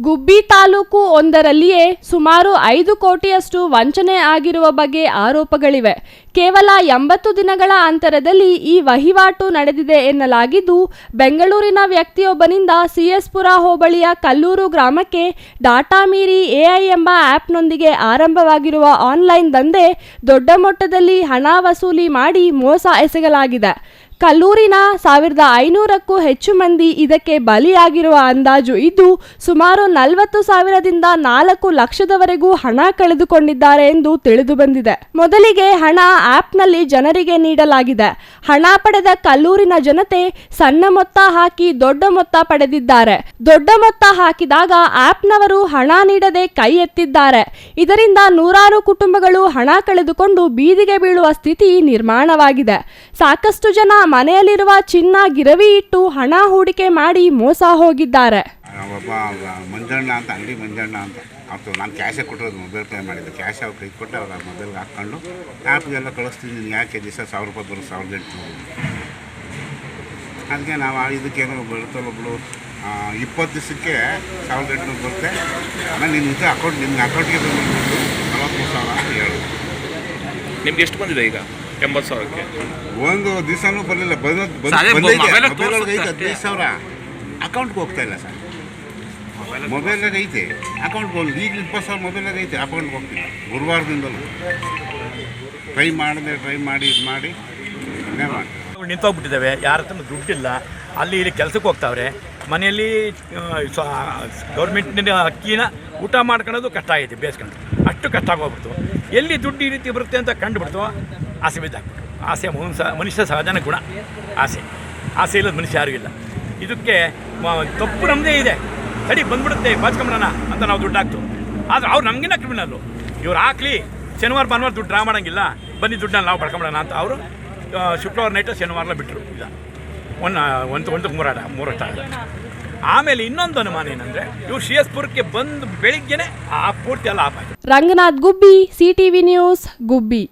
ಗುಬ್ಬಿ ತಾಲೂಕು ಒಂದರಲ್ಲಿಯೇ ಸುಮಾರು 5 ಕೋಟಿಯಷ್ಟು ವಂಚನೆ ಆಗಿರುವ ಬಗ್ಗೆ ಆರೋಪಗಳಿವೆ. ಕೇವಲ 80 ದಿನಗಳ ಅಂತರದಲ್ಲಿ ಈ ವಹಿವಾಟು ನಡೆದಿದೆ ಎನ್ನಲಾಗಿದ್ದು, ಬೆಂಗಳೂರಿನ ವ್ಯಕ್ತಿಯೊಬ್ಬನಿಂದ ಸಿಎಸ್ಪುರ ಹೋಬಳಿಯ ಕಲ್ಲೂರು ಗ್ರಾಮಕ್ಕೆ ಡಾಟಾ ಮೀರಿ ಎಐ ಎಂಬ ಆ್ಯಪ್ನೊಂದಿಗೆ ಆರಂಭವಾಗಿರುವ ಆನ್ಲೈನ್ ದಂಧೆ ದೊಡ್ಡ ಮೊತ್ತದಲ್ಲಿ ಹಣ ವಸೂಲಿ ಮಾಡಿ ಮೋಸ ಎಸಗಲಾಗಿದೆ. ಕಲ್ಲೂರಿನ 1500ಕ್ಕೂ ಹೆಚ್ಚು ಮಂದಿ ಇದಕ್ಕೆ ಬಲಿಯಾಗಿರುವ ಅಂದಾಜು ಇದ್ದು, ಸುಮಾರು 40,000ದಿಂದ 4 ಲಕ್ಷದವರೆಗೂ ಹಣ ಕಳೆದುಕೊಂಡಿದ್ದಾರೆ ಎಂದು ತಿಳಿದು ಬಂದಿದೆ. ಮೊದಲಿಗೆ ಹಣ ಆಪ್ನಲ್ಲಿ ಜನರಿಗೆ ನೀಡಲಾಗಿದೆ. ಹಣ ಪಡೆದ ಕಲ್ಲೂರಿನ ಜನತೆ ಸಣ್ಣ ಮೊತ್ತ ಹಾಕಿ ದೊಡ್ಡ ಮೊತ್ತ ಪಡೆದಿದ್ದಾರೆ. ದೊಡ್ಡ ಮೊತ್ತ ಹಾಕಿದಾಗ ಆಪ್ನವರು ಹಣ ನೀಡದೆ ಕೈ ಎತ್ತಿದ್ದಾರೆ. ಇದರಿಂದ ನೂರಾರು ಕುಟುಂಬಗಳು ಹಣ ಕಳೆದುಕೊಂಡು ಬೀದಿಗೆ ಬೀಳುವ ಸ್ಥಿತಿ ನಿರ್ಮಾಣವಾಗಿದೆ. ಸಾಕಷ್ಟು ಜನ ಮನೆಯಲ್ಲಿರುವ ಚಿನ್ನ ಗಿರವಿ ಇಟ್ಟು ಹಣ ಹೂಡಿಕೆ ಮಾಡಿ ಮೋಸ ಹೋಗಿದ್ದಾರೆ. ಒಬ್ಬ ಮಂಜಣ್ಣ ಅಂತ ಅಂಗಡಿ ಮಂಜಣ್ಣ ಅಂತ ಅವ್ರು ನಾನು ಕ್ಯಾಶೇ ಕೊಟ್ಟಿರೋದು, ಮೊಬೈಲ್ ಪೇ ಮಾಡಿದ್ದೆ. ಕ್ಯಾಶ್ ಅವ್ರು ಕೈ ಕೊಟ್ಟು ಅವ್ರ ಮೊಬೈಲ್ಗೆ ಹಾಕ್ಕೊಂಡು ಆ್ಯಪ್ಗೆಲ್ಲ ಕಳಿಸ್ತೀನಿ, ನೀನು ಯಾಕೆ ದಿವಸ 1000 ರೂಪಾಯಿ ಬರೋ 1800. ಅದಕ್ಕೆ ನಾವು ಇದಕ್ಕೇನೋ ಬರುತ್ತಲ್ಲೊಬ್ಳು 20 ದಿವಸಕ್ಕೆ 1800 ಬರುತ್ತೆ. ಆಮೇಲೆ ನಿನ್ನ ಅಕೌಂಟ್ಗೆ ಬಂದುಬಿಟ್ಟು 43,000 ಅಂತ ಹೇಳೋದು. ನಿಮ್ಗೆ ಎಷ್ಟು ಬಂದಿದೆ ಈಗ? 80,000ಕ್ಕೆ ಒಂದು ದಿವಸನೂ ಬರಲಿಲ್ಲ. ಮೊಬೈಲೊಳಗೆ ಐತೆ 15,000, ಅಕೌಂಟ್ಗೆ ಹೋಗ್ತಾ ಇಲ್ಲ ಸರ್. ಮೊಬೈಲಾಗ ಐತೆ, ಅಕೌಂಟ್ಗೆ ಹೋಗಿ ಈಗ 20,000 ಮೊಬೈಲಾಗ ಐತೆ, ಅಕೌಂಟ್ಗೆ ಹೋಗ್ತೀನಿ. ಗುರುವಾರದಿಂದಲೂ ಟ್ರೈ ಮಾಡಿ ನಿಂತೋಗ್ಬಿಟ್ಟಿದ್ದಾವೆ. ಯಾರ ಹತ್ರ ದುಡ್ಡಿಲ್ಲ, ಅಲ್ಲಿ ಇಲ್ಲಿ ಕೆಲಸಕ್ಕೆ ಹೋಗ್ತಾವ್ರೆ. ಮನೆಯಲ್ಲಿ ಗೌರ್ಮೆಂಟ್ನ ಅಕ್ಕಿನ ಊಟ ಮಾಡ್ಕೊಳ್ಳೋದು ಕಷ್ಟ ಆಗಿದೆ, ಬೇಯಿಸ್ಕೊಂಡು ಅಷ್ಟು ಕಷ್ಟ ಆಗೋಗ್ಬಿಡ್ತು. ಎಲ್ಲಿ ದುಡ್ಡು ಈ ರೀತಿ ಬರುತ್ತೆ ಅಂತ ಕಂಡುಬಿಡ್ತು, ಆಸೆ ಬಿದ್ದಾಕ್ಬಿಟ್ಟು. ಆಸೆ ಮನುಷ್ಯ ಸಹಜನ ಗುಣ. ಆಸೆ ಇಲ್ಲದ ಮನುಷ್ಯ ಯಾರಿಗೂ ಇಲ್ಲ. ಇದಕ್ಕೆ ತಪ್ಪು ನಮ್ಮದೇ ಇದೆ. ಸರಿ ಬಂದ್ಬಿಡುತ್ತೆ, ಬಾಚ್ಕೊಂಬಿಡೋಣ ಅಂತ ನಾವು ದುಡ್ಡು ಹಾಕ್ತು. ಆದರೆ ಅವ್ರು ನಮಗಿನ್ನ ಕ್ರಿಮಿನಲ್ಲು. ಇವ್ರು ಹಾಕ್ಲಿ, ಶನಿವಾರ ಭಾನುವಾರ ದುಡ್ಡು ಡ್ರಾ ಮಾಡೋಂಗಿಲ್ಲ, ಬನ್ನಿ ದುಡ್ಡನ್ನ ನಾವು ಪಡ್ಕೊಂಬಿಡೋಣ ಅಂತ ಅವರು ಶುಕ್ರವಾರ ನೈಟು ಶನಿವಾರ ಬಿಟ್ಟರು. ಇಲ್ಲ ಒಂದು ಮೂರಷ್ಟ ಆಮೇಲೆ ಇನ್ನೊಂದು ಅನುಮಾನ ಏನಂದರೆ, ಇವ್ರು ಸಿಎಸ್ಪುರಕ್ಕೆ ಬಂದು ಬೆಳಿಗ್ಗೆನೆ ಆ ಪೂರ್ತಿ ಎಲ್ಲ ಆಪಾಯ್ತು. ರಂಗನಾಥ್ ಗುಬ್ಬಿ, CTV ನ್ಯೂಸ್, ಗುಬ್ಬಿ.